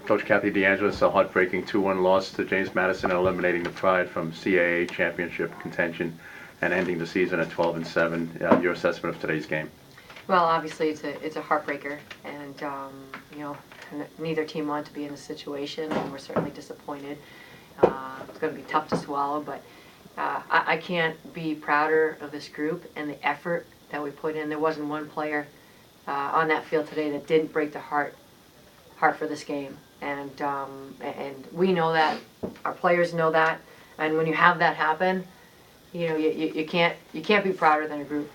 Coach Kathy DeAngelis, a heartbreaking 2-1 loss to James Madison, eliminating the Pride from CAA championship contention and ending the season at 12-7. Your assessment of today's game? Well, obviously it's a heartbreaker, and you know, neither team wanted to be in this situation, and we're certainly disappointed. It's going to be tough to swallow, but I can't be prouder of this group and the effort that we put in. There wasn't one player on that field today that didn't break the heart for this game, and we know that, our players know that, and when you have that happen, you know, you can't be prouder than a group.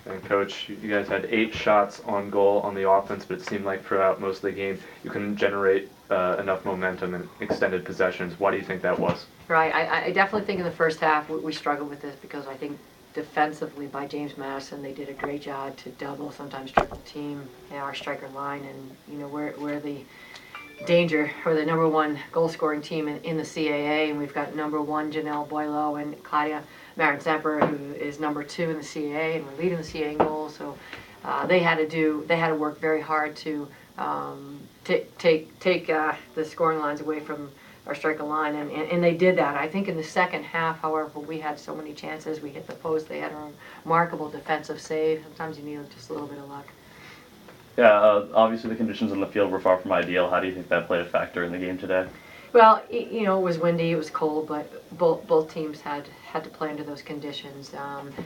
And Coach, you guys had 8 shots on goal on the offense, but it seemed like throughout most of the game you couldn't generate enough momentum and extended possessions. Why do you think that was? Right, I definitely think in the first half we struggled with this, because I think defensively by James Madison, they did a great job to double, sometimes triple team our striker line, and you know, we're the danger, or the #1 goal scoring team in the CAA, and we've got #1 Janelle Boileau and Claudia Marin-Semper, who is #2 in the CAA, and we're leading the CAA in goals. So they had to work very hard to take the scoring lines away from our striker line, and they did that. I think in the second half, however, we had so many chances. We hit the post. They had a remarkable defensive save. Sometimes you need just a little bit of luck. Yeah, obviously the conditions on the field were far from ideal. How do you think that played a factor in the game today? Well, you know, it was windy, it was cold, but both teams had to play under those conditions.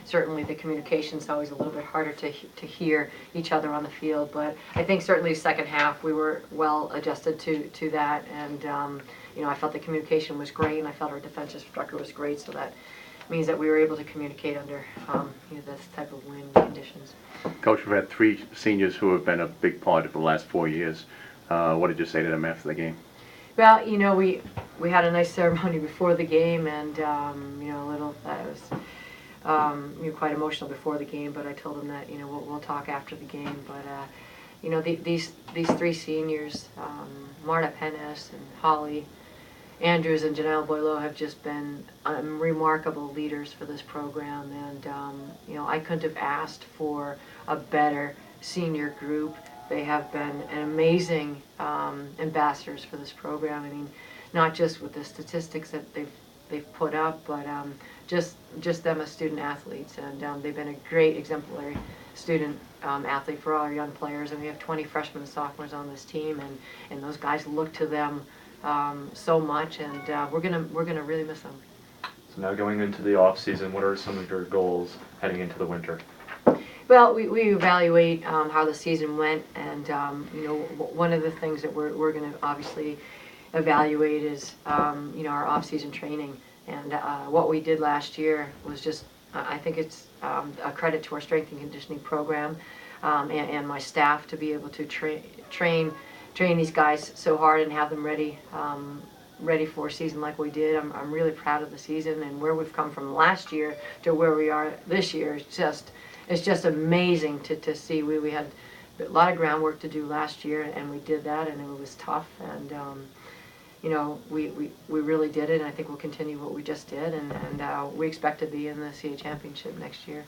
Certainly the communication's always a little bit harder to hear each other on the field, but I think certainly second half we were well adjusted to that, and you know, I felt the communication was great, and I felt our defensive structure was great, so that means that we were able to communicate under you know, this type of wind conditions. Coach, we've had 3 seniors who have been a big part of the last 4 years. What did you say to them after the game? Well, you know, we had a nice ceremony before the game, and you know, I was you know, quite emotional before the game. But I told them that, you know, we'll talk after the game. But you know, these 3 seniors, Marta Pennis and Holly Andrews and Janelle Boileau, have just been remarkable leaders for this program, and you know, I couldn't have asked for a better senior group. They have been an amazing ambassadors for this program. I mean, not just with the statistics that they've put up, but just them as student athletes, and they've been a great exemplary student athlete for all our young players. And we have 20 freshmen and sophomores on this team, and those guys look to them so much, and we're gonna really miss them. So now going into the off season, what are some of your goals heading into the winter? Well, we evaluate how the season went, and you know, one of the things that we're going to obviously evaluate is you know, our off-season training, and what we did last year was just I think it's a credit to our strength and conditioning program and my staff to be able to train these guys so hard and have them ready for a season like we did. I'm really proud of the season and where we've come from last year to where we are this year. It's just amazing to see. We had a lot of groundwork to do last year, and we did that, and it was tough. And you know, we really did it, and I think we'll continue what we just did, and we expect to be in the CA championship next year.